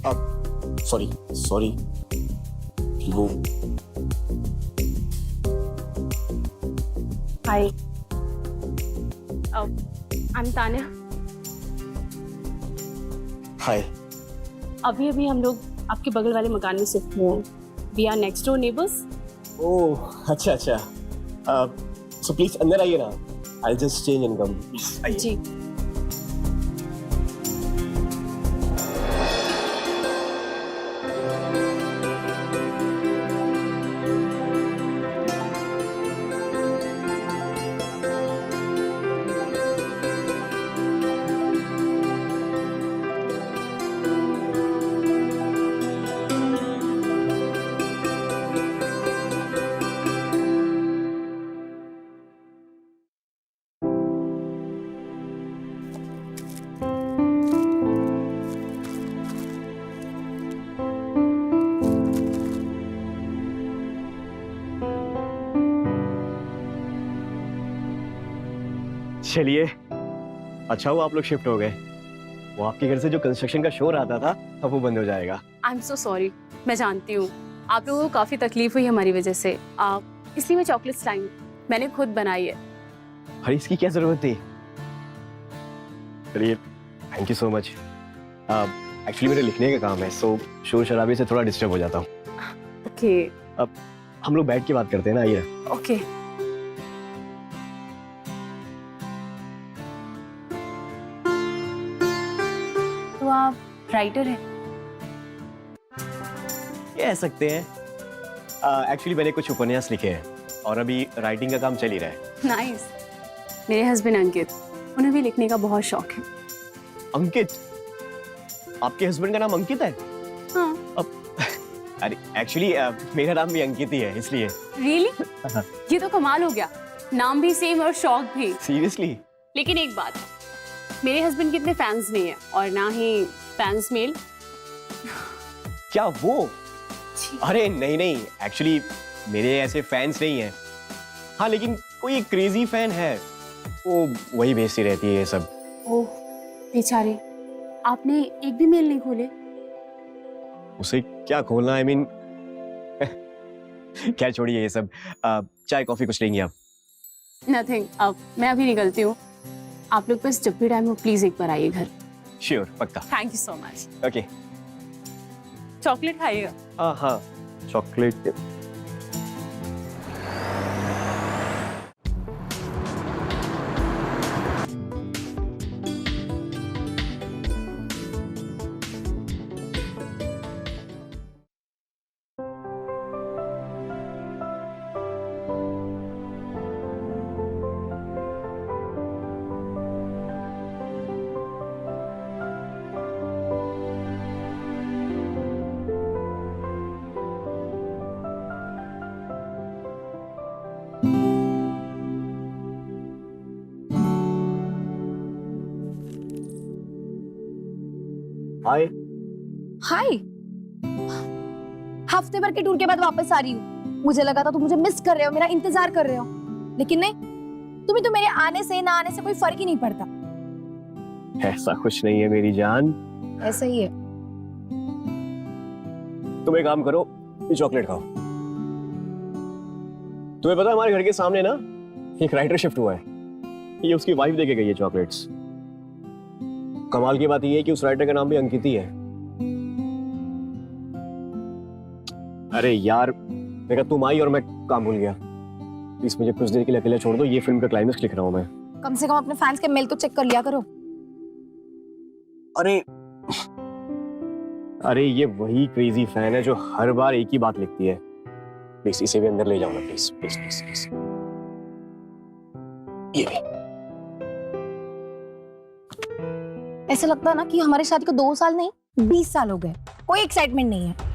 अब sorry sorry वो हाय, I am Tanya. हाय। अभी अभी हम लोग आपके बगल वाले मकान में शिफ्ट हुए हैं। We are next door neighbours. Oh अच्छा अच्छा। सो प्लीज अंदर आइए ना। I just change and come. आइए। जी। चलिए, अच्छा हुआ आप लोग शिफ्ट हो गए। वो आपके घर से जो कंस्ट्रक्शन का शोर आता था अब वो बंद हो जाएगा। I am so sorry. मैं जानती हूँ आप लोगों को काफी तकलीफ हुई हमारी वजह से। इसलिए मैं चॉकलेट्स लाई हूँ। मैंने खुद बनाई है। अरे इसकी क्या जरूरत थी? चलिए, thank you so much. Actually मेरे लिखने का काम है, सो शोर शराबे से थोड़ा डिस्टर्ब हो जाता हूँ। ओके अब हम लोग बैठ के बात करते हैं ना, आइए। ओके। तो आप राइटर हैं? कह सकते हैं। एक्चुअली मैंने कुछ उपन्यास लिखे हैं और अभी राइटिंग का काम चल ही रहा है। नाइस। मेरे हस्बैंड अंकित, उन्हें भी लिखने का बहुत शौक है। अंकित? आपके हस्बैंड का नाम अंकित है? हाँ। अब अरे एक्चुअली मेरा नाम भी अंकित ही है, इसलिए। रियली? ये तो कमाल हो गया। नाम भी सेम और शौक भी। सीरियसली? लेकिन एक बात, मेरे हस्बैंड के इतने फैंस नहीं है और ना ही फैंस मेल। क्या वो? अरे नहीं नहीं, एक्चुअली मेरे ऐसे फैंस नहीं हैं। हाँ लेकिन कोई एक क्रेजी फैन है, वो वही भेजती रहती है ये सब। ओह बेचारे, आपने एक भी मेल नहीं खोले? उसे क्या खोलना, आई मीन क्या, छोड़िए ये सब। चाय कॉफी कुछ लेंगी आप? नथिंग। अब मैं अभी निकलती हूँ। आप लोग बस जब भी टाइम हो प्लीज एक बार आइए घर। श्योर, पक्का। Thank you so much. Okay. Chocolate खाइएगा। हाँ हाँ, चॉकलेट। हाय। हाय। हफ्ते भर के टूर के बाद वापस आ रही हूँ। मुझे लगा था तुम मुझे मिस कर रहे हो, मेरा इंतजार कर रहे हो, लेकिन नहीं। तुम्हें तो मेरे आने से ना आने से कोई फर्क ही नहीं पड़ता। ऐसा कुछ नहीं है मेरी जान। ऐसा ही है। तुम एक काम करो, ये चॉकलेट खाओ। तुम्हें पता है हमारे घर के सामने ना एक राइटर शिफ्ट हुआ है। ये उसकी वाइफ देके गई है चॉकलेट्स। कमाल की बात ये है कि उस राइटर का नाम भी अंकित ही है। अरे यार, मैं कहा तुम आई और मैं काम भूल गया। प्लीज मुझे कुछ देर के लिए अकेला छोड़ दो, ये फिल्म का क्लाइमेक्स लिख रहा हूं मैं। कम से कम अपने फैंस के मेल तो चेक कर लिया करो। अरे अरे ये वही क्रेजी फैन है जो हर बार एक ही बात लिखती है। प्लीज इसे भी अंदर ले जाओ ना, प्लीज प्लीज प्लीज प्लीज। ये भी। ऐसा लगता है ना कि हमारी शादी को 2 साल नहीं 20 साल हो गए। कोई एक्साइटमेंट नहीं है।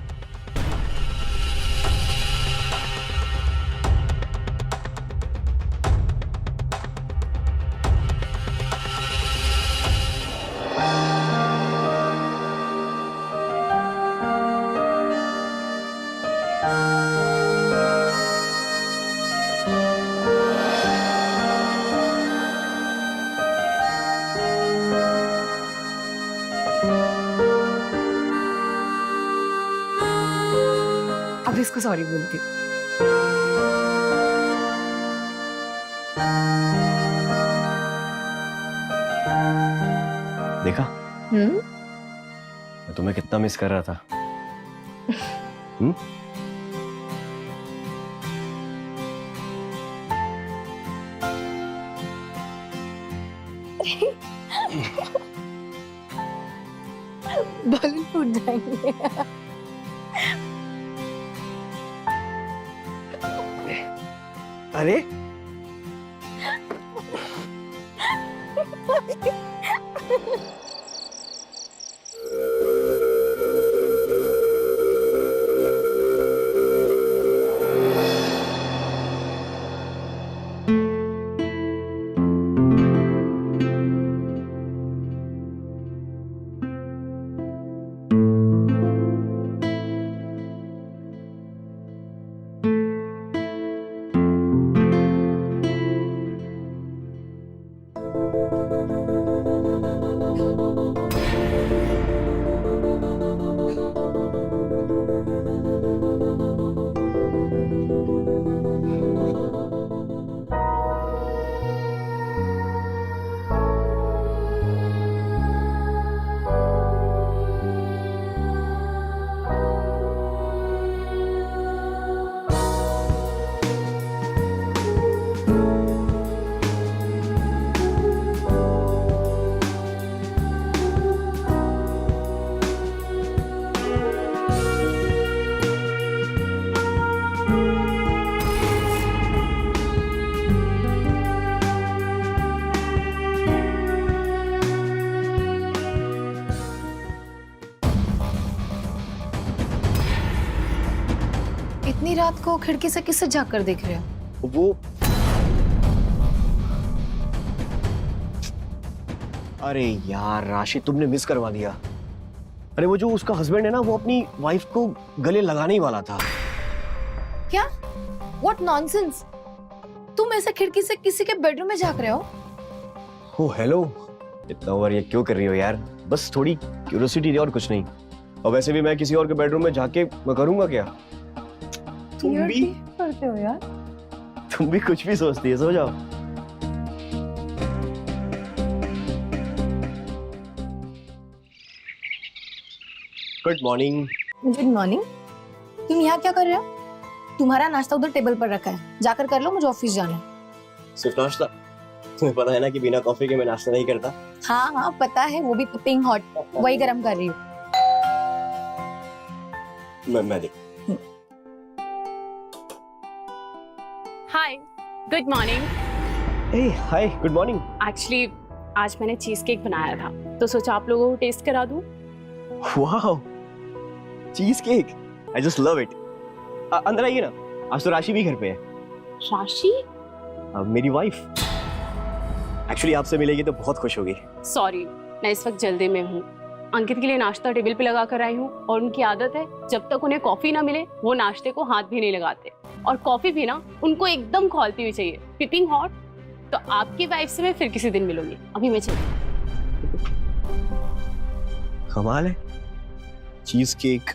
अब इसको सॉरी बोलती हूँ। देखा हम्म। मैं तुम्हें कितना मिस कर रहा था। हम्म? बाल फूट जाएंगे। अरे इतनी रात को खिड़की से किससे झाँक कर देख रहे हो? वो अरे यार राशि, तुमने मिस करवा दिया। अरे वो जो उसका हस्बैंड है ना, वो अपनी वाइफ को गले लगाने ही वाला था। क्या? What nonsense? तुम ऐसे खिड़की से किसी के बेडरूम में झाँक रहे हो? ओ हेलो, इतना ओवर ये क्यों कर रही हो यार? बस थोड़ी क्यूरियोसिटी थी और कुछ नहीं। और वैसे भी मैं किसी और के बेडरूम में जाके मैं करूंगा क्या? तुम भी करते हो यार। तुम भी कुछ भी सोचती है। सो जाओ। Good morning. Good morning. तुम यहाँ क्या कर रहे हो? तुम्हारा नाश्ता उधर टेबल पर रखा है, जाकर कर लो, मुझे ऑफिस जाना है। सिर्फ नाश्ता? तुम्हें पता है ना कि बिना कॉफी के मैं नाश्ता नहीं करता। हाँ हाँ पता है, वो भी पिपिंग हॉट, वही गरम कर रही हूँ। मैं देख। हाय, गुड मॉर्निंग। ए हाय, गुड मॉर्निंग। एक्चुअली आज मैंने चीज केक बनाया था, तो सोचा आप लोगों को टेस्ट करा दूं। Wow, cheese cake, I just love it. अंदर आइए ना, आज तो राशि भी घर पे है। राशि? मेरी वाइफ। एक्चुअली आपसे मिलेगी तो बहुत खुश होगी। सॉरी, मैं इस वक्त जल्दी में हूँ। अंकित के लिए नाश्ता टेबल पे लगा कर आई हूँ और उनकी आदत है जब तक उन्हें कॉफी ना मिले वो नाश्ते को हाथ भी नहीं लगाते, और कॉफी भी ना उनको एकदम खौलती हुई चाहिए, पिपिंग हॉट। तो आपकी वाइफ से मैं फिर किसी दिन मिलूंगी, अभी मैं चलती हूँ। कमाल है, cheese cake,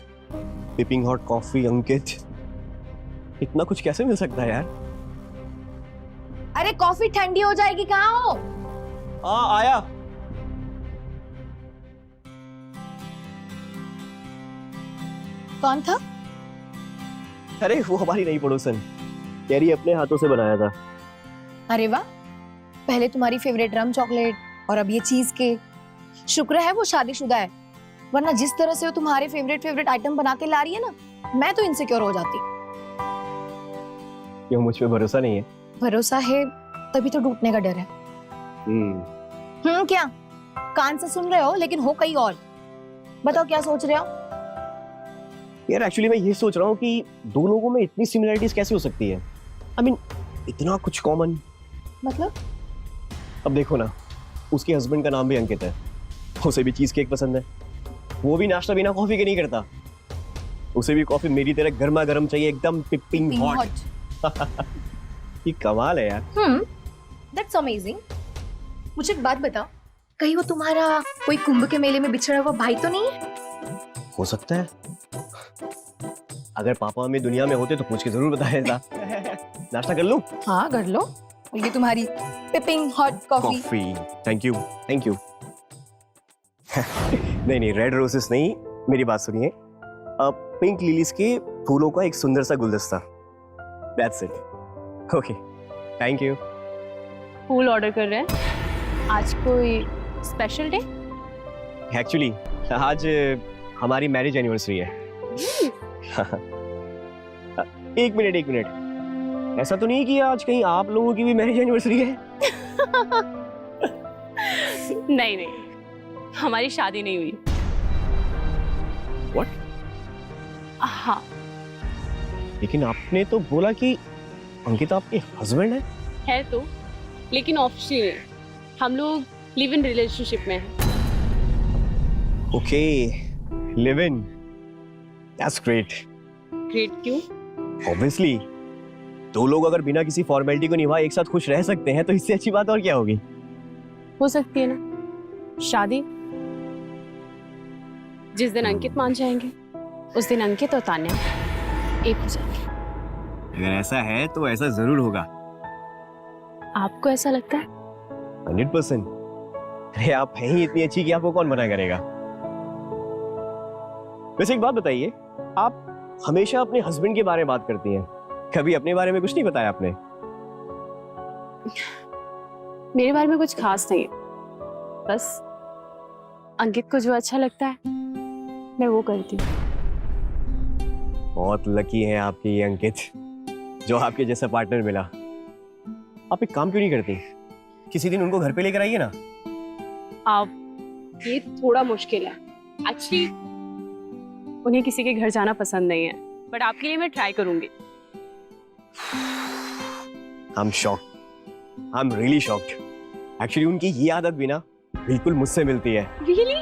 piping hot coffee, Ankit, इतना कुछ कैसे मिल सकता है यार? अरे कॉफी ठंडी हो जाएगी, कहाँ हो? आया। कौन था? अरे वो हमारी नई पड़ोसन, कह रही अपने हाथों से बनाया था। अरे वाह, पहले तुम्हारी फेवरेट रम चॉकलेट और अब ये चीज केक। शुक्र है वो शादीशुदा है, वरना जिस तरह से वो तुम्हारे फेवरेट आइटम बना के ला रही है ना, मैं तो इनसिक्योर हो जाती। क्यों, मुझ पे भरोसा नहीं है? भरोसा है तभी तो टूटने का डर है। क्या कान से सुन रहे हो लेकिन हो कहीं और। बताओ क्या सोच रहे हो? यार एक्चुअली मैं ये सोच रहा हूँ कि दो लोगों में इतनी सिमिलरिटीज कैसे हो सकती है? आई मीन इतना कुछ कॉमन। मतलब? अब देखो ना, उसके हस्बैंड का नाम भी अंकित है, उसे भी चीज केक पसंद है, वो भी नाश्ता बिना कॉफी के नहीं करता, उसे भी कॉफी मेरी तरह गर्मा गर्म चाहिए, एकदम पिपिंग हॉट। ये कमाल है यार। That's amazing. मुझे एक बात बताओ, कहीं वो तुम्हारा कोई कुंभ के मेले में बिछड़ा हुआ भाई तो नहीं है? हो सकता है, अगर पापा हमें दुनिया में होते तो पूछ के जरूर बताया था। नाश्ता कर लूं? हाँ कर लो। और ये तुम्हारी peeping hot coffee. Coffee, thank you thank you. नहीं नहीं, रेड रोजेस नहीं, मेरी बात सुनिए। पिंक लिलीज के फूलों का एक सुंदर सा गुलदस्ता, that's it. Okay, thank you. फूल ऑर्डर कर रहे हैं? आज कोई स्पेशल डे? एक्चुअली आज हमारी मैरिज एनिवर्सरी है। एक मिनट, ऐसा तो नहीं कि आज कहीं आप लोगों की भी मैरिज एनिवर्सरी है? नहीं नहीं, हमारी शादी नहीं हुई। What? हाँ। लेकिन आपने तो बोला कि अंकिता आपके हस्बैंड है तो, लेकिन ऑफिशियल है। हम लोग लिव इन रिलेशनशिप में हैं। Okay, live in, that's great. Great क्यों? ऑब्वियसली दो लोग अगर बिना किसी फॉर्मेलिटी को निभाए एक साथ खुश रह सकते हैं तो इससे अच्छी बात और क्या होगी? हो सकती है ना शादी। जिस दिन अंकित मान जाएंगे उस दिन अंकित और तान्या एक हो जाएंगे। अगर ऐसा है तो ऐसा जरूर होगा। आपको ऐसा लगता है? 100%। अरे आप हैं ही इतनी अच्छी कि आपको कौन मना करेगा। वैसे एक बात बताइए, आप हमेशा अपने हस्बैंड के बारे में बात करती हैं, कभी अपने बारे में कुछ नहीं बताया आपने? मेरे बारे में कुछ खास नहीं है, बस अंकित को जो अच्छा लगता है मैं वो करती हूँ। बहुत लकी हैं आपके ये अंकित, जो आपके जैसा पार्टनर मिला। आप एक काम क्यों नहीं करती, किसी दिन उनको घर पे लेकर आइए ना। आप, ये थोड़ा मुश्किल है एक्चुअली, उन्हें किसी के घर जाना पसंद नहीं है, बट आपके लिए मैं ट्राई करूंगी। I'm shocked. I'm really shocked. Actually उनकी ये आदत भी ना बिल्कुल मुझसे मिलती है। Really?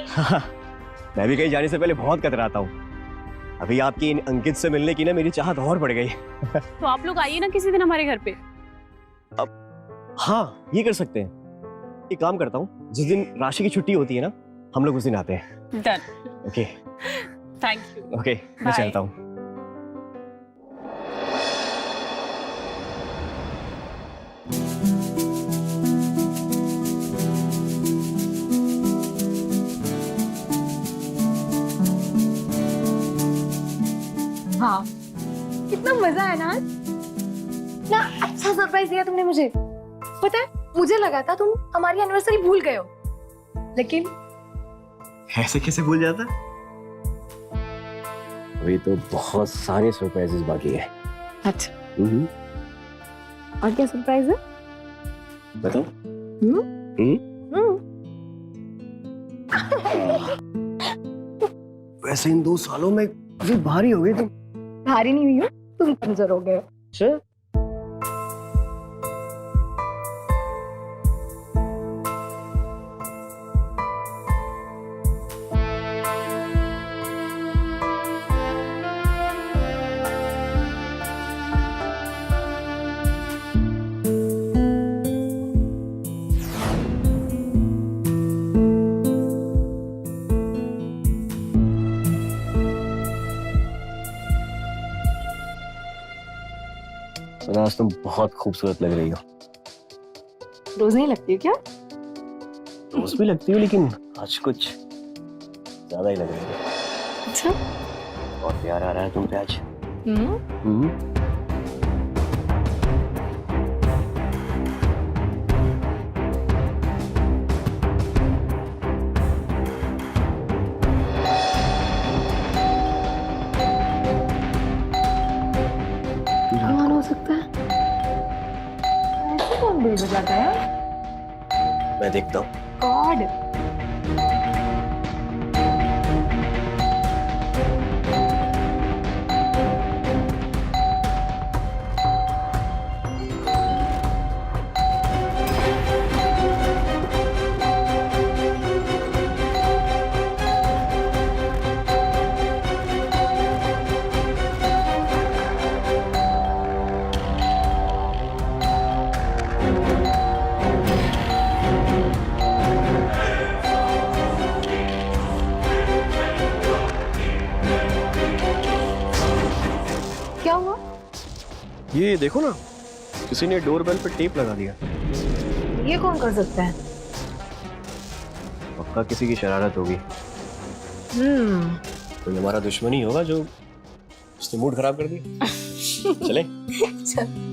मैं भी कहीं जाने से पहले बहुत कतराता हूँ। अभी आपकी इन अंकित से मिलने की ना मेरी चाहत और बढ़ गई। तो आप लोग आइए ना किसी दिन हमारे घर पे। हाँ, ये कर सकते हैं। एक काम करता हूँ, जिस दिन राशि की छुट्टी होती है ना, हम लोग उस दिन आते हैं। Done. Okay, thank you. Okay, मैं Bye. चलता हूँ। हाँ, कितना मजा है ना आज। ना अच्छा सरप्राइज दिया तुमने मुझे। पता है, मुझे लगा था तुम हमारी एनिवर्सरी भूल गए हो, लेकिन ऐसे कैसे भूल जाता? अभी तो बहुत सारे सरप्राइजेस बाकी है। अच्छा, हम्म, और क्या सरप्राइज है? बताओ। वैसे इन 2 सालों में काफी भारी हो गई तुम। भारी नहीं हुई हो, तुम कमजोर हो गए हो। अच्छा, आज तुम बहुत खूबसूरत लग रही हो। रोज नहीं लगती है क्या? रोज भी लगती हो, लेकिन आज कुछ ज्यादा ही लग रही है। अच्छा। बहुत प्यार आ रहा है तुम पे आज। कौन हो सकता है? ऐसे कौन बेल बजाता है? मैं देखता हूँ। गॉड। ये देखो ना, किसी ने डोरबेल पे टेप लगा दिया। ये कौन कर सकता है? पक्का किसी की शरारत होगी। कोई हमारा दुश्मन ही होगा जो उसने मूड खराब कर दिया। चले। चल।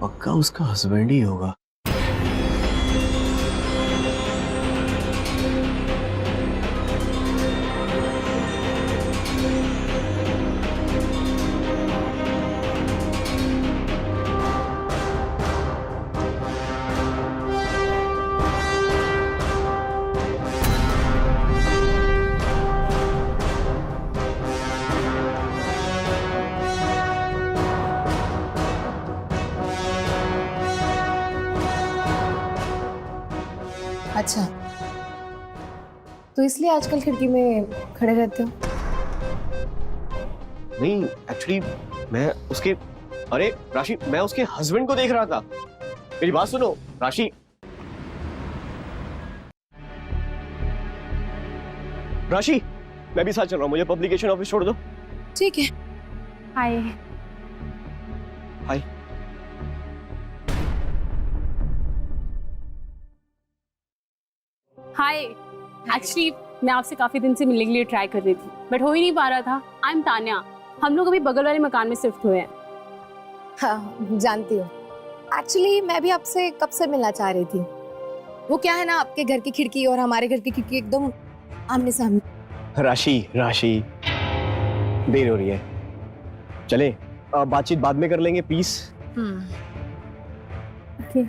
पक्का उसका हस्बैंड ही होगा। अच्छा, तो इसलिए आजकल खिड़की में खड़े रहते हो? नहीं, एक्चुअली मैं उसके, अरे राशि, मैं उसके हस्बैंड को देख रहा था। मेरी बात सुनो राशि। राशि, मैं भी साथ चल रहा हूँ, मुझे पब्लिकेशन ऑफिस छोड़ दो। ठीक है। हाय। हाय। हाय। एक्चुअली मैं आपसे काफी दिन से मिलने के लिए ट्राई कर रही थी, बट हो ही नहीं पा रहा था। I am Tanya. हम लोग अभी बगल वाले मकान में शिफ्ट हुए हैं। हाँ, जानती हूँ। एक्चुअली मैं भी आपसे कब से मिलना चाह रही थी। वो क्या है ना, आपके घर की खिड़की और हमारे घर की खिड़की एकदम आमने सामने। राशि, राशि, देर हो रही है, चले बातचीत बाद में कर लेंगे प्लीज। ओके।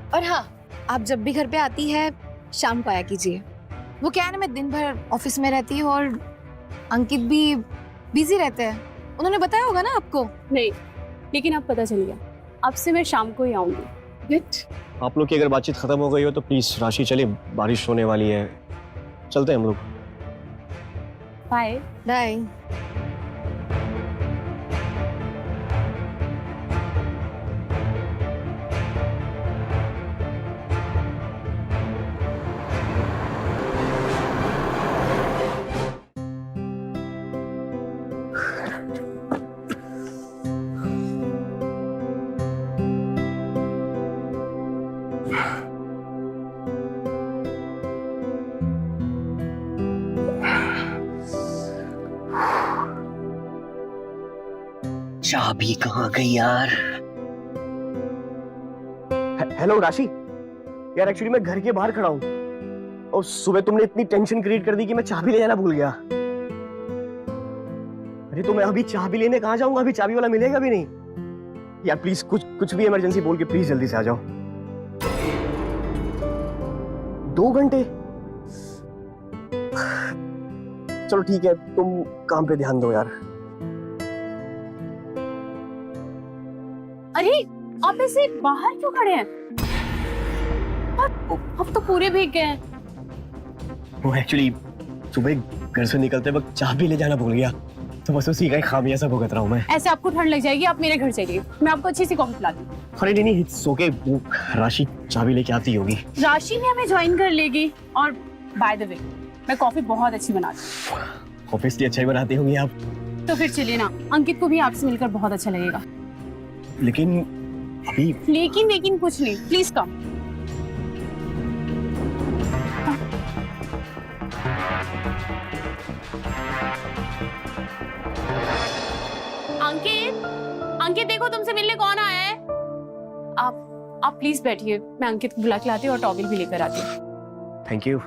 और हाँ, आप जब भी घर पे आती है शाम को आया कीजिए। वो क्या है ना, मैं दिन भर ऑफिस में रहती हूँ और अंकित भी बिजी रहते हैं। उन्होंने बताया होगा ना आपको? नहीं, लेकिन अब पता चल गया। अब से मैं शाम को ही आऊंगी। आप लोग की अगर बातचीत खत्म हो गई हो तो प्लीज राशि चले, बारिश होने वाली है, चलते हैं हम लोग। बाय। बाय। चाबी कहाँ गई यार? हेलो राशि, यार एक्चुअली मैं घर के बाहर खड़ा हूँ और सुबह तुमने इतनी टेंशन क्रिएट कर दी कि मैं चाबी ले जाना भूल गया। अरे तो मैं अभी चाबी लेने कहाँ जाऊंगा? अभी चाबी वाला मिलेगा भी नहीं। यार प्लीज कुछ भी इमरजेंसी बोल के प्लीज जल्दी से आ जाओ। 2 घंटे? चलो ठीक है, तुम काम पे ध्यान दो यार। अरे आप ऐसे बाहर क्यों खड़े हैं? अब तो पूरे भीग गए हैं। वो एक्चुअली सुबह घर से निकलते वक्त चाबी ले जाना भूल गया, तो बस उसी का खामियाजा भुगत रहा हूँ मैं। ऐसे आपको ठंड लग जाएगी, आप मेरे घर चलिए, मैं आपको अच्छी सी कॉफी पिलाती हूँ। अरे नहीं, इट्स ओके, वो राशि चाबी लेके आती होगी। राशि भी हमें ज्वाइन कर लेगी। और बाय द वे, मैं कॉफी बहुत अच्छी बनाती हूँ। ऑब्वियसली अच्छा ही बनाती होंगी आप। तो फिर चलिए ना, अंकित को भी आपसे मिलकर बहुत अच्छा लगेगा। लेकिन अभी लेकिन कुछ नहीं, प्लीज कम। अंकित देखो, तुमसे मिलने कौन आया है। आप प्लीज बैठिए, मैं अंकित को बुला के लाती हूँ और टॉवल भी लेकर आती हूँ। Thank you.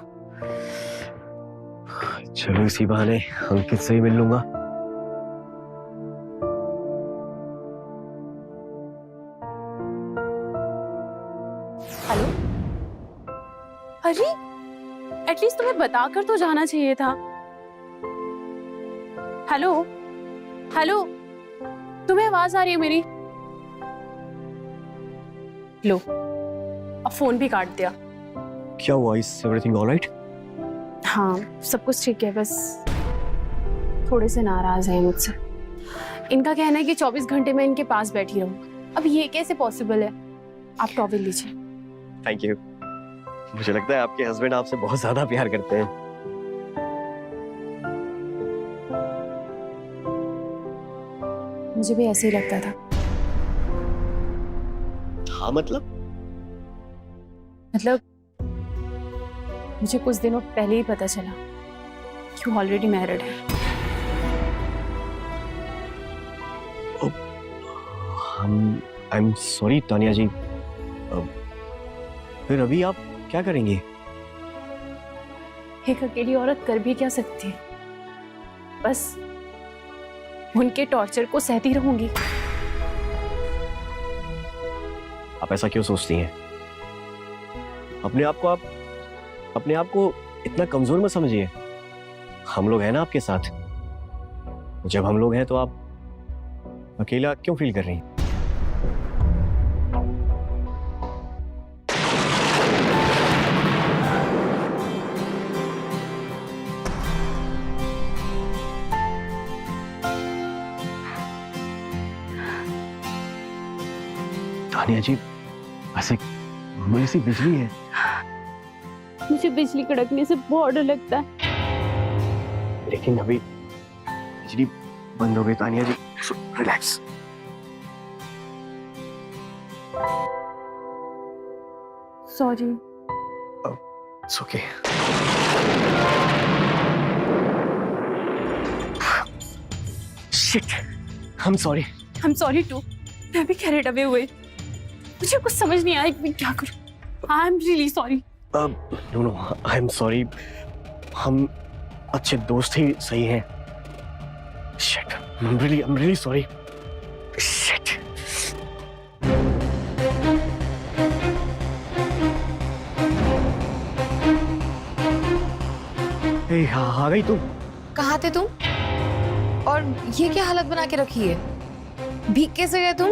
चलो इसी बहाने अंकित से ही मिल लूंगा। बताकर तो जाना चाहिए था। हेलो हेलो, तुम्हें आवाज आ रही है मेरी? लो, अब फोन भी काट दिया। क्या हुआ? Is everything alright? हाँ, सब कुछ ठीक है, बस थोड़े से नाराज हैं मुझसे। इनका कहना है कि 24 घंटे में इनके पास बैठी रहूं। अब ये कैसे पॉसिबल है? आप टॉवल लीजिए। Thank you. मुझे लगता है आपके हस्बैंड आपसे बहुत ज्यादा प्यार करते हैं। मुझे भी ऐसे ही लगता था। हाँ मतलब मुझे कुछ दिनों पहले ही पता चला कि वो ऑलरेडी मैरिड है। आई एम सॉरी तानिया जी। फिर अभी आप क्या करेंगे? एक अकेली औरत कर भी क्या सकती है? बस उनके टॉर्चर को सहती रहूंगी। आप ऐसा क्यों सोचती हैं? अपने आप को इतना कमजोर मत समझिए। हम लोग हैं ना आपके साथ। जब हम लोग हैं तो आप अकेला क्यों फील कर रही हैं? तानिया जी, ऐसे बड़ी सी बिजली है। मुझे बिजली कड़कने से बहुत डर लगता है। लेकिन अभी बिजली बंद हो गई Tania ji, relax. Sorry. It's okay. Shit, I am sorry too. मैं भी कैरेट अवे हुए। मुझे कुछ समझ नहीं आया कि मैं क्या करूं। I am really sorry. No, I am sorry. हम अच्छे दोस्त ही सही हैं। Shit, I am really sorry. Shit. ए, आ गई तुम? कहाँ थे तुम? और ये क्या हालत बना के रखी है? भीग कैसे गए तुम?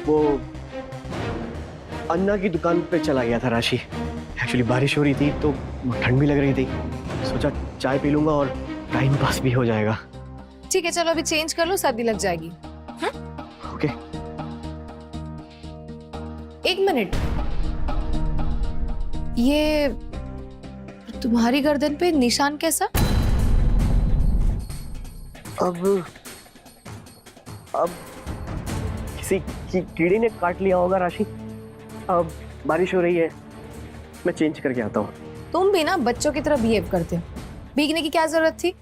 वो अन्ना की दुकान पे चला गया था राशि। एक्चुअली बारिश हो रही थी तो ठंड भी लग रही थी। सोचा चाय पी लूंगा और टाइम पास भी हो जाएगा। ठीक है, चलो अभी चेंज कर लो, सर्दी लग जाएगी। ओके। एक मिनट, ये तुम्हारी गर्दन पे निशान कैसा? अब किसी कीड़े ने काट लिया होगा राशि। अब बारिश हो रही है, मैं चेंज करके आता हूँ। तुम भी ना बच्चों की तरह बिहेव करते हो। भीगने की क्या जरूरत थी?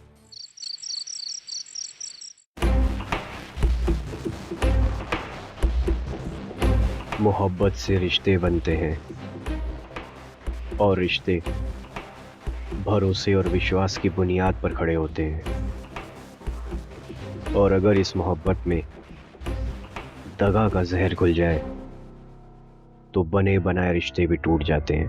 मोहब्बत से रिश्ते बनते हैं और रिश्ते भरोसे और विश्वास की बुनियाद पर खड़े होते हैं। और अगर इस मोहब्बत में दगा का जहर घुल जाए तो बने बनाए रिश्ते भी टूट जाते हैं।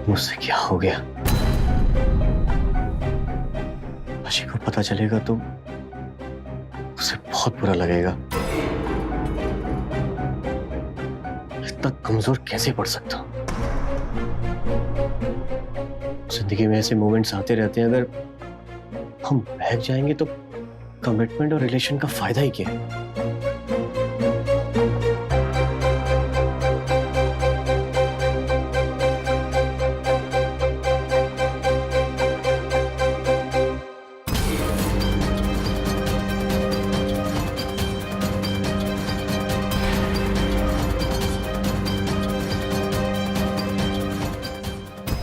मुझसे क्या हो गया? राशि को पता चलेगा तो उसे बहुत बुरा लगेगा। इतना कमजोर कैसे पड़ सकता हूं? जिंदगी में ऐसे मोमेंट्स आते रहते हैं। अगर हम बहक जाएंगे तो कमिटमेंट और रिलेशन का फायदा ही क्या है?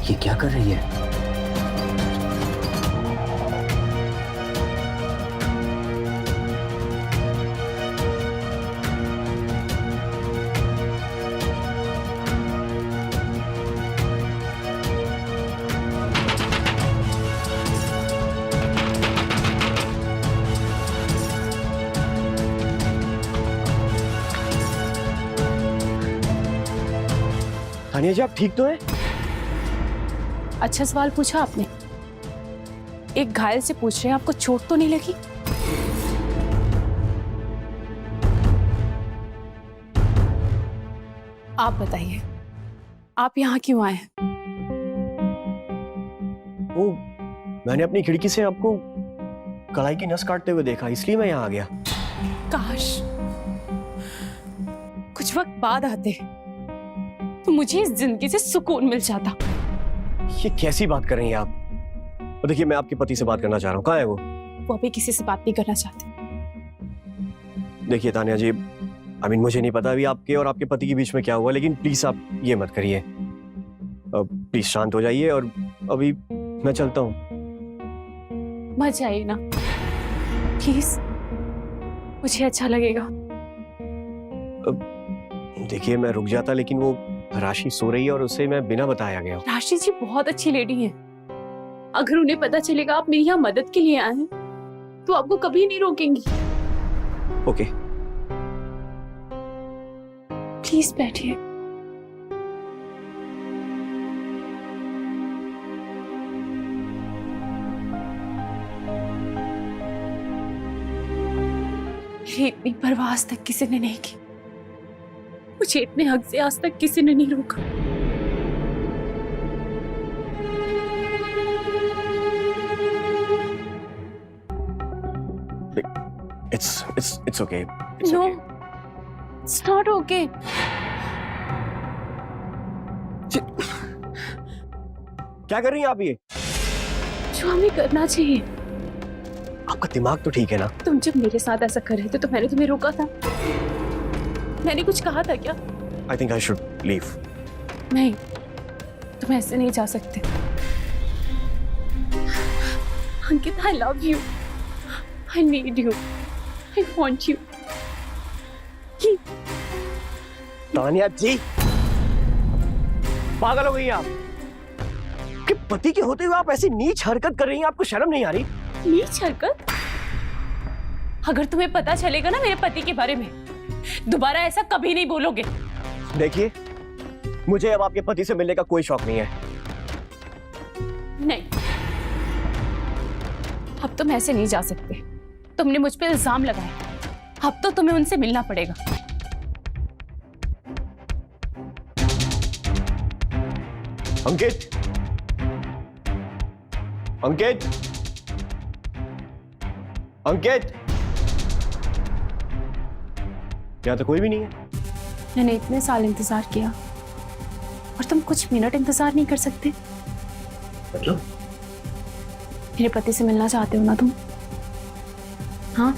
ये क्या कर रही है? तानिया जी, आप ठीक तो हैं? अच्छा सवाल पूछा आपने। एक घायल से पूछ रहे हैं आपको चोट तो नहीं लगी? आप बताइए, आप यहाँ क्यों आए हैं? वो मैंने अपनी खिड़की से आपको कलाई की नस काटते हुए देखा, इसलिए मैं यहाँ आ गया। काश कुछ वक्त बाद आते तो मुझे इस जिंदगी से सुकून मिल जाता। ये कैसी बात कर रही हैं आप? और देखिए, मैं आपके पति से बात करना चाह रहा हूँ। कहाँ है वो? वो अभी किसी से बात नहीं करना चाहते। देखिए तानिया जी, मुझे नहीं पता अभी आपके और आपके पति के बीच में क्या हुआ, लेकिन प्लीज आप ये मत करिए। प्लीज शांत हो जाइए और अभी मैं चलता हूँ। मत जाइए ना प्लीज, मुझे अच्छा लगेगा। देखिए, मैं रुक जाता, लेकिन वो राशि सो रही है और उसे मैं बिना बताया गया हूँ। राशि जी बहुत अच्छी लेडी हैं। अगर उन्हें पता चलेगा आप मेरी यहाँ मदद के लिए आए हैं तो आपको कभी नहीं रोकेंगी। ओके, प्लीज बैठिए। मेरी इतनी परवाह आज तक किसी ने नहीं की। मुझे इतने हक से आज तक किसी ने नहीं रोका। It's okay. No, it's not okay. क्या कर रही हैं आप ये? जो हमें करना चाहिए। आपका दिमाग तो ठीक है ना? तुम जब मेरे साथ ऐसा कर रहे थे तो मैंने तुम्हें रोका था? मैंने कुछ कहा था क्या? I think I should leave. नहीं, तुम ऐसे नहीं जा सकते। अंकित, I love you. I need you. I want you. Tania जी, पागल हो गई हैं आप? कि पति के होते हुए आप ऐसी नीच हरकत कर रही हैं, आपको शर्म नहीं आ रही? नीच हरकत? अगर तुम्हें पता चलेगा ना मेरे पति के बारे में, दोबारा ऐसा कभी नहीं बोलोगे। देखिए, मुझे अब आपके पति से मिलने का कोई शौक नहीं है। नहीं, अब तुम ऐसे नहीं जा सकते। तुमने मुझ पे इल्जाम लगाया, अब तो तुम्हें उनसे मिलना पड़ेगा। अंकित, अंकित, अंकित, यहाँ तो कोई भी नहीं है। मैंने इतने साल इंतजार किया और तुम कुछ मिनट इंतजार नहीं कर सकते? मतलब? मेरे पति से मिलना चाहते हो ना तुम? हाँ?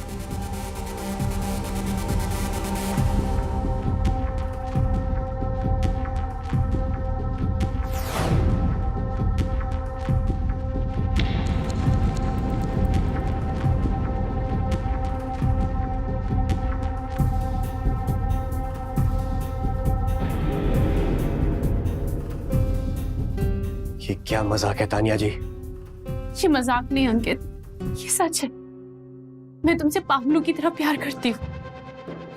ये क्या मजाक है तानिया जी? ये मजाक नहीं अंकित, ये सच है। मैं तुमसे पागलों की तरह प्यार करती हूँ,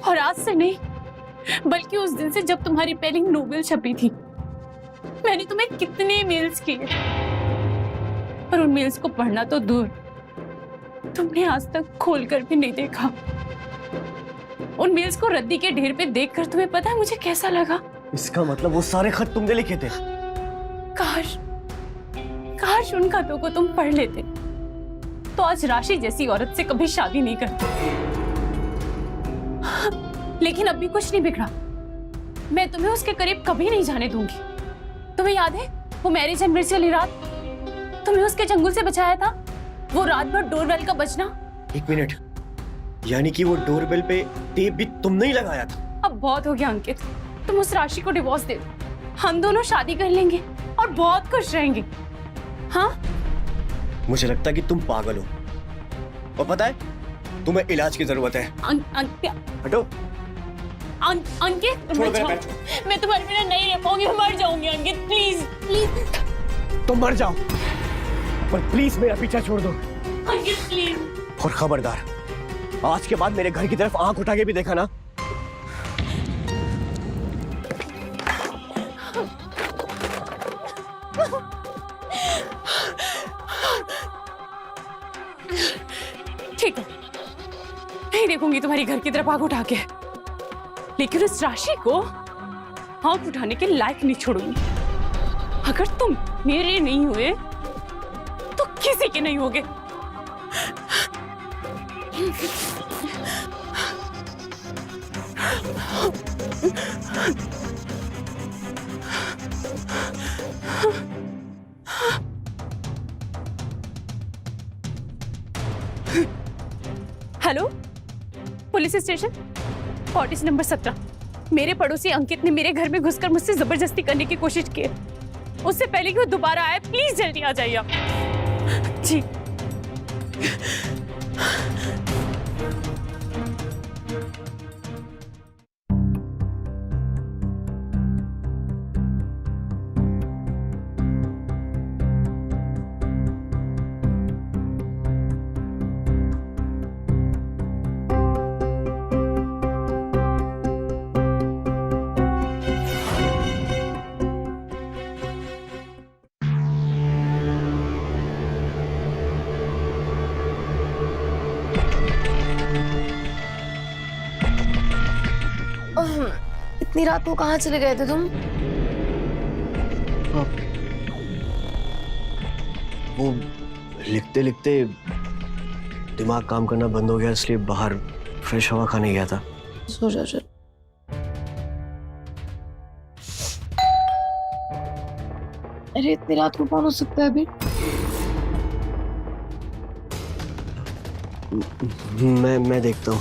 और आज से नहीं बल्कि उस दिन से जब तुम्हारी पहली नोवेल छपी थी। मैंने तुम्हें कितने मेल्स किए, पर उन मेल्स को पढ़ना तो दूर, तुमने आज तक खोलकर भी नहीं देखा। उन मेल्स को रद्दी के ढेर पे देखकर तुम्हें पता है मुझे कैसा लगा? इसका मतलब वो सारे खत तुमने लिखे थे? काश काश उन खतों को तुम पढ़ लेते तो आज राशि जैसी औरत से कभी शादी नहीं करते। लेकिन अभी कुछ नहीं बिगड़ा। मैं तुम्हें उसके करीब कभी नहीं जाने दूंगी। तुम्हें याद है वो मैरिज एनिवर्सरी वाली रात, तुम्हें उसके चंगुल से बचाया था? वो रात भर डोरबेल का बजना। एक मिनट, यानी कि वो डोरबेल पे टेप भी तुमने ही लगाया था? अब बहुत हो गया अंकित, तुम उस राशि को डिवोर्स दे दो, हम दोनों शादी कर लेंगे और बहुत खुश रहेंगे। हाँ? मुझे लगता है कि तुम पागल हो, और पता है तुम्हें इलाज की जरूरत है। हटो। अंकित, छोड़ो मेरा पैर। मैं तुम्हारे बिना नहीं रह पाऊंगी, मर जाऊंगी अंकित, प्लीज प्लीज। तुम मर जाओ, पर प्लीज मेरा पीछा छोड़ दो। अंकित प्लीज। और खबरदार, आज के बाद मेरे घर की तरफ आंख उठा के भी देखा ना ठीक है, नहीं देखूंगी तुम्हारी घर की तरफ आग उठा के, लेकिन उस राशि को आग उठाने के लायक नहीं छोड़ूंगी। अगर तुम मेरे नहीं हुए तो किसी के नहीं होगे। Hello, police station, cottage number 17। मेरे पड़ोसी अंकित ने मेरे घर में घुसकर मुझसे जबरदस्ती करने की कोशिश की है। उससे पहले कि वो दोबारा आए, प्लीज जल्दी आ जाइए आप। जी। इतनी रात को कहाँ चले गए थे तुम? वो लिखते लिखते दिमाग काम करना बंद हो गया, इसलिए बाहर फ्रेश हवा खाने गया था। सो जा चल। अरे इतनी रात को कौन हो सकता है अभी? मैं देखता हूँ।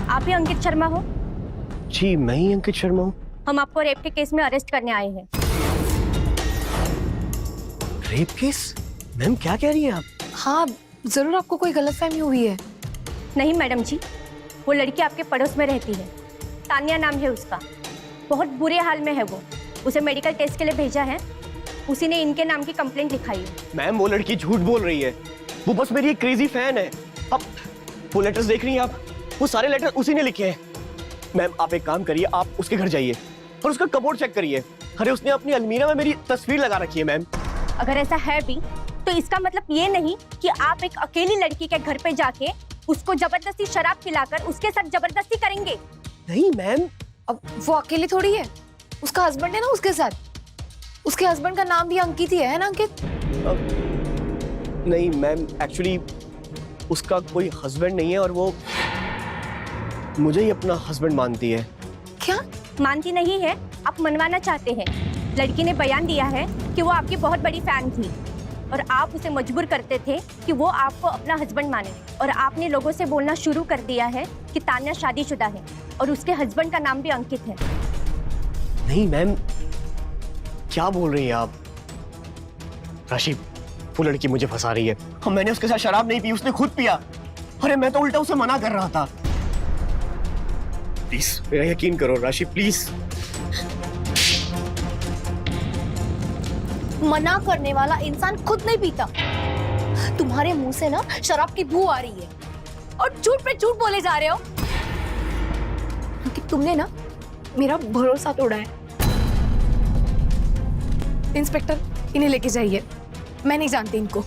आप ही अंकित शर्मा हो? जी मैं ही अंकित शर्मा हूँ। हम आपको रेप के केस में अरेस्ट करने आए हैं। Rape case? मैम क्या कह रही हैं आप? हाँ, जरूर आपको कोई गलतफहमी हुई है। नहीं मैडम जी, वो लड़की आपके पड़ोस में रहती है, तान्या नाम है उसका। बहुत बुरे हाल में है वो, उसे मेडिकल टेस्ट के लिए भेजा है। उसी ने इनके नाम की कंप्लेंट लिखाई है। मैम वो लड़की झूठ बोल रही है, वो बस मेरी एक क्रेजी फैन है। अब वो लेटर्स देख रही हैं आप, वो सारे लेटर उसी ने लिखे हैं। मैम आप एक काम करिए, आप उसके घर जाइए और उसका कबोर्ड चेक करिए। अरे उसने अपनी अलमीरा में मेरी तस्वीर लगा रखी है मैम। अगर ऐसा है भी तो इसका मतलब ये नहीं कि आप एक अकेली लड़की के घर पे जाके उसको जबरदस्ती शराब पिलाकर उसके साथ जबरदस्ती करेंगे। नहीं मैम, अब वो अकेली थोड़ी है, उसका हस्बैंड है ना उसके साथ। उसके हस्बैंड का नाम भी अंकित ही है ना अंकित? नहीं मैम, एक्चुअली उसका कोई हस्बैंड नहीं है और वो मुझे ही अपना हस्बैंड मानती है। क्या? मानती नहीं है, आप मनवाना चाहते हैं। लड़की ने बयान दिया है कि वो आपकी बहुत बड़ी फैन थी और आप उसे मजबूर करते थे कि वो आपको अपना हस्बैंड माने। और आपने लोगों से बोलना शुरू कर दिया है कि तान्या शादीशुदा है और उसके हस्बैंड का नाम भी अंकित है। नहीं मैम, क्या बोल रही हैं आप? राशि, वो लड़की मुझे फंसा रही है। मैंने उसके साथ शराब नहीं पी, उसने खुद पिया। अरे मैं तो उल्टा उसे मना कर रहा था। प्लीज मेरा यकीन करो राशि, प्लीज। मना करने वाला इंसान खुद नहीं पीता। तुम्हारे मुंह से ना शराब की बू आ रही है और झूठ पे झूठ बोले जा रहे हो कि तुमने ना मेरा भरोसा तोड़ा है। इंस्पेक्टर, इन्हें लेके जाइए, मैं नहीं जानती इनको।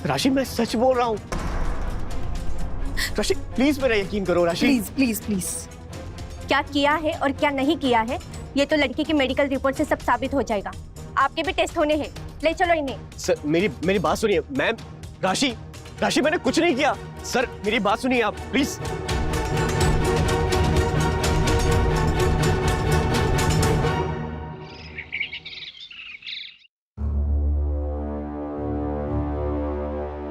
राशि मैं सच बोल रहा हूँ। राशि प्लीज मेरा यकीन करो राशि। Please please please. क्या किया है और क्या नहीं किया है ये तो लड़की की मेडिकल रिपोर्ट से सब साबित हो जाएगा। आपके भी टेस्ट होने हैं, ले चलो इन्हें। सर मेरी बात सुनिए मैम। राशि मैंने कुछ नहीं किया। सर मेरी बात सुनिए आप प्लीज।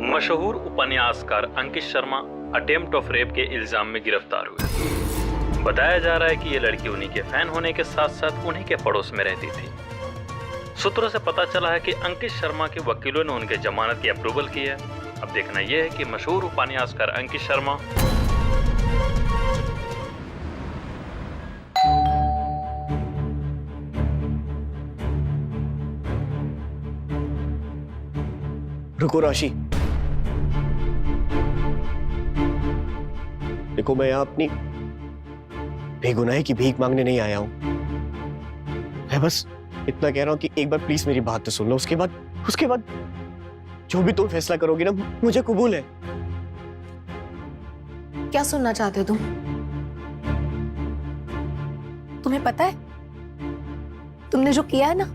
मशहूर उपन्यासकार Ankit Sharma attempt of rape के इल्जाम में गिरफ्तार हुए। बताया जा रहा है कि ये लड़की उन्हीं के फैन होने के साथ साथ उन्हीं के पड़ोस में रहती थी। सूत्रों से पता चला है कि अंकित शर्मा के वकीलों ने उनके जमानत की अप्रूवल की है। अब देखना यह है कि मशहूर उपन्यासकार अंकित शर्मा रुको राशि, देखो मैं यहाँ अपनी बेगुनाही की भीख मांगने नहीं आया हूं। मैं बस इतना कह रहा हूं कि एक बार प्लीज मेरी बात तो सुन लो, उसके बाद जो भी तुम फैसला करोगे ना, मुझे कबूल है। क्या सुनना चाहते हो तुम? तुम्हें पता है तुमने जो किया है ना,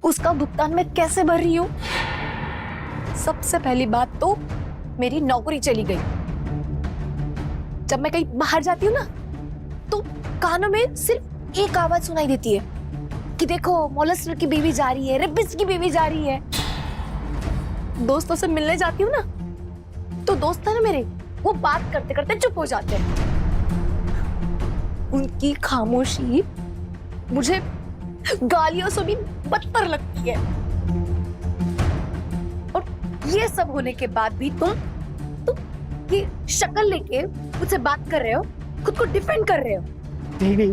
उसका भुगतान मैं कैसे भर रही हूं? सबसे पहली बात तो मेरी नौकरी चली गई। जब मैं कहीं बाहर जाती हूँ ना, तो कानों में सिर्फ एक आवाज सुनाई देती है कि देखो मॉलस्टर की बीवी जा रही है, रेपिस्ट की बीवी जा रही है। दोस्तों से मिलने जाती हूँ ना, तो दोस्त है ना मेरे, वो बात करते करते चुप हो जाते हैं। उनकी खामोशी मुझे गालियों से भी बदतर लगती है। और ये सब होने के बाद भी तुम ये शक्ल लेके मुझसे बात कर रहे हो, खुद को डिफेंड कर रहे हो। नहीं,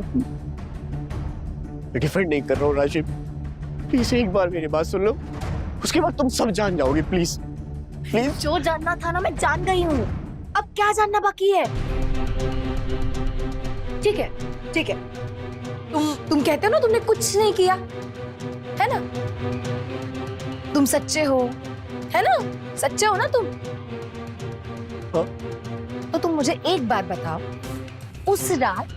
डिफेंड नहीं कर रहा हूँ राशि, प्लीज एक बार मेरी बात सुन लो, उसके बाद तुम सब जान जाओगे। Please please. जो जानना था ना मैं जान गई हूँ, अब क्या जानना बाकी है? ठीक है ठीक है, तुम कहते हो ना तुमने कुछ नहीं किया, है ना? तुम सच्चे हो, है ना? सच्चे हो ना तुम? हाँ? तो तुम मुझे एक बात बताओ, उस रात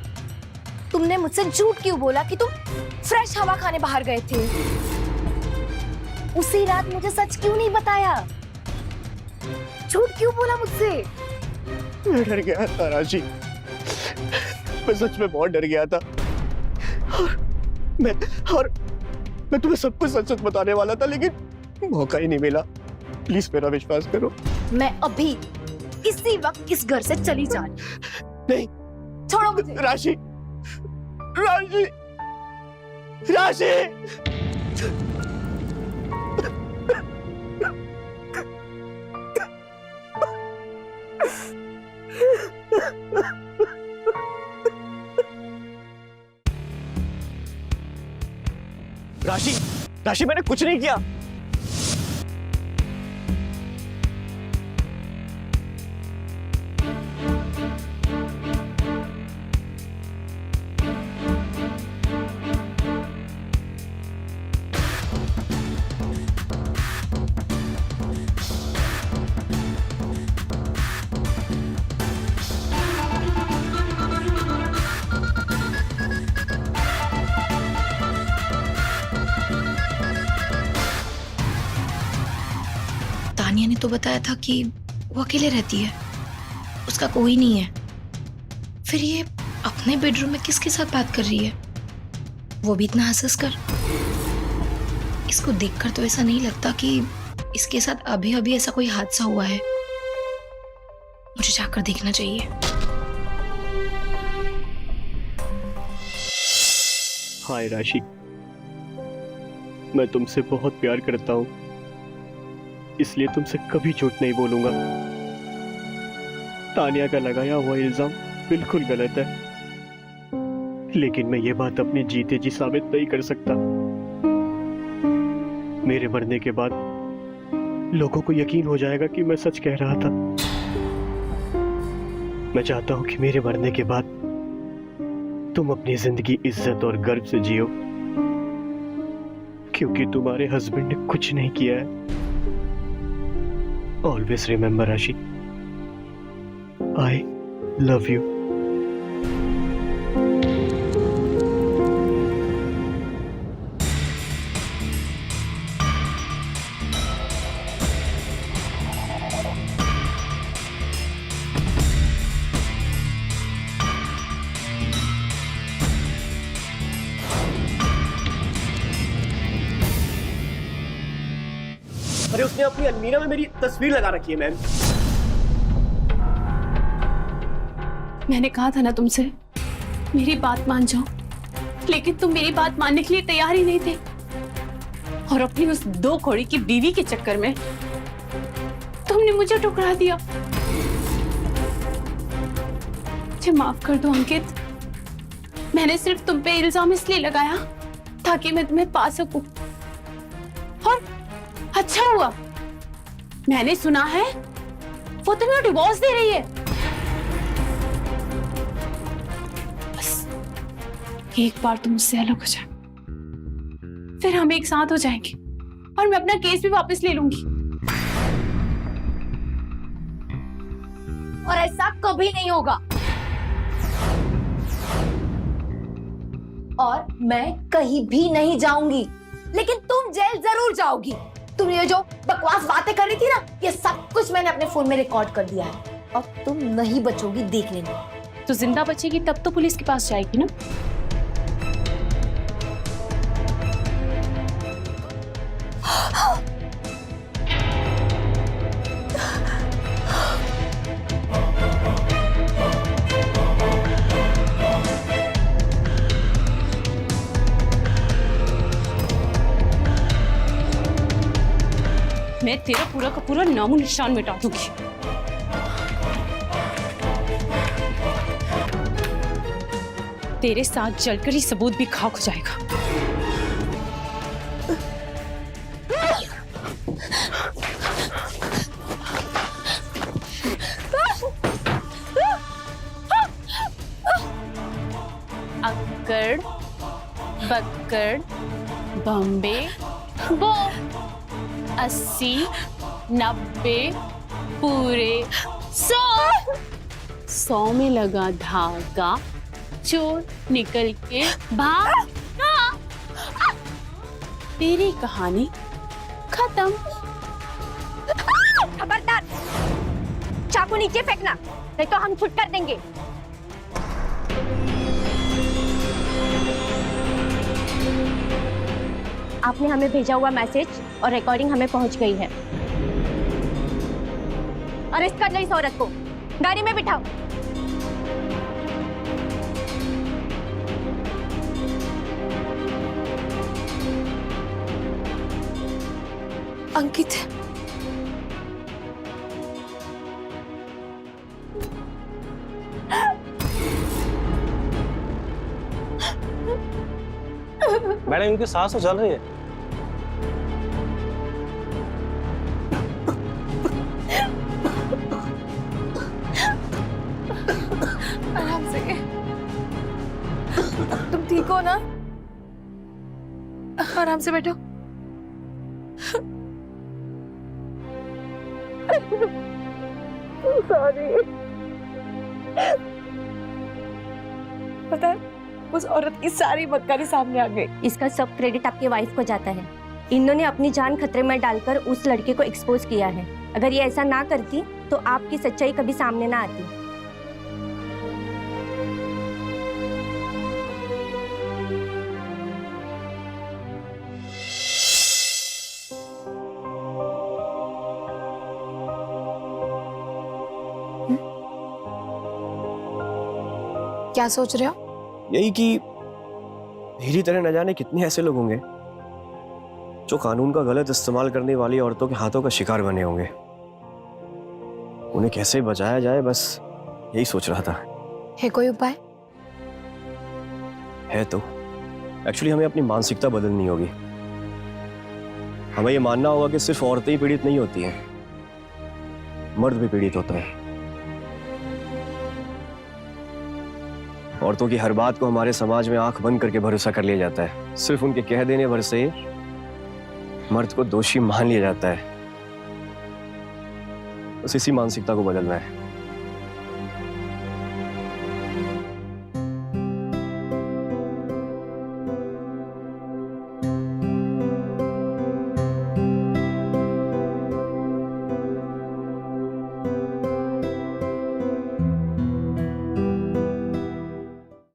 तुमने मुझसे झूठ क्यों बोला कि तुम फ्रेश हवा खाने बाहर गए थे? उसी रात मुझे सच क्यों नहीं बताया? झूठ क्यों बोला मुझसे? मैं डर गया था राशि, मैं सच में बहुत डर गया था। और मैं तुम्हें सब कुछ सच सच बताने वाला था, लेकिन मौका ही नहीं मिला। प्लीज मेरा विश्वास करो। मैं अभी इसी वक्त इस घर से चली जा रही। नहीं, छोड़ो मुझे। राशि राशि राशि राशि राशि मैंने कुछ नहीं किया। तानिया ने तो बताया था कि वो अकेले रहती है, उसका कोई नहीं है। फिर ये अपने बेडरूम में किसके साथ बात कर रही है, वो भी इतना हंस कर? इसको देखकर तो ऐसा नहीं लगता कि इसके साथ अभी अभी ऐसा कोई हादसा हुआ है। मुझे जाकर देखना चाहिए। हाय राशि, मैं तुमसे बहुत प्यार करता हूं, इसलिए तुमसे कभी झूठ नहीं बोलूंगा। तानिया का लगाया हुआ इल्जाम बिल्कुल गलत है, लेकिन मैं ये बात अपने जीते जी साबित नहीं कर सकता। मेरे मरने के बाद लोगों को यकीन हो जाएगा कि मैं सच कह रहा था। मैं चाहता हूं कि मेरे मरने के बाद तुम अपनी जिंदगी इज्जत और गर्व से जियो, क्योंकि तुम्हारे हस्बैंड ने कुछ नहीं किया है। Always remember, Rashi, I love you. अरे उसने अपनी अलमीरा में मेरी तस्वीर लगा रखी है मैम। मैंने कहा था ना तुमसे, मेरी बात मान जाओ, लेकिन तुम मेरी बात मानने के लिए तैयार ही नहीं थे। और अपनी उस दो कौड़ी की बीवी के चक्कर में तुमने मुझे ठुकरा दिया। मुझे माफ कर दो अंकित, मैंने सिर्फ तुम पे इल्जाम इसलिए लगाया ताकि मैं तुम्हें पा सकूं। और अच्छा हुआ मैंने सुना है वो तुम्हें डिवोर्स दे रही है। बस एक बार तुम मुझसे अलग हो जाए, फिर हम एक साथ हो जाएंगे और मैं अपना केस भी वापस ले लूंगी। और ऐसा कभी नहीं होगा। और मैं कहीं भी नहीं जाऊंगी, लेकिन तुम जेल जरूर जाओगी। तुम ये जो बकवास बातें कर रही थी ना, ये सब कुछ मैंने अपने फोन में रिकॉर्ड कर दिया है। अब तुम नहीं बचोगी, देख लेना। तो जिंदा बचेगी तब तो पुलिस के पास जाएगी ना। मैं तेरा पूरा का पूरा नामो निशान मिटा दूंगी। तेरे साथ जलकर ही सबूत भी खाक हो जाएगा। अक्कड़ बक्कड़ बम्बे बो 80 90 पूरे 100 में लगा धागा, चोर निकल के भागा। तेरी कहानी खत्म। खबरदार, चाकू नीचे फेंकना, नहीं तो हम छुट कर देंगे। आपने हमें भेजा हुआ मैसेज और रिकॉर्डिंग हमें पहुंच गई है। अरेस्ट कर लो इस औरत को, गाड़ी में बिठाओ। अंकित, मैडम इनकी सांस तो चल रही है। आराम से। तुम ठीक हो ना? आराम से बैठो। सॉरी। पता है, उस औरत की सारी बदकारी सामने आ गई। इसका सब क्रेडिट आपकी वाइफ को जाता है। इन्होंने अपनी जान खतरे में डालकर उस लड़के को एक्सपोज किया है। अगर ये ऐसा ना करती तो आपकी सच्चाई कभी सामने ना आती। क्या सोच रहे हो? यही कि मेरी तरह न जाने कितने ऐसे लोग होंगे जो कानून का गलत इस्तेमाल करने वाली औरतों के हाथों का शिकार बने होंगे। उन्हें कैसे बचाया जाए, बस यही सोच रहा था। है कोई उपाय? है तो एक्चुअली हमें अपनी मानसिकता बदलनी होगी। हमें ये मानना होगा कि सिर्फ औरतें ही पीड़ित नहीं होती हैं, मर्द भी पीड़ित होता है। औरतों की हर बात को हमारे समाज में आंख बंद करके भरोसा कर लिया जाता है। सिर्फ उनके कह देने भर से मर्द को दोषी मान लिया जाता है। बस इसी मानसिकता को बदलना है।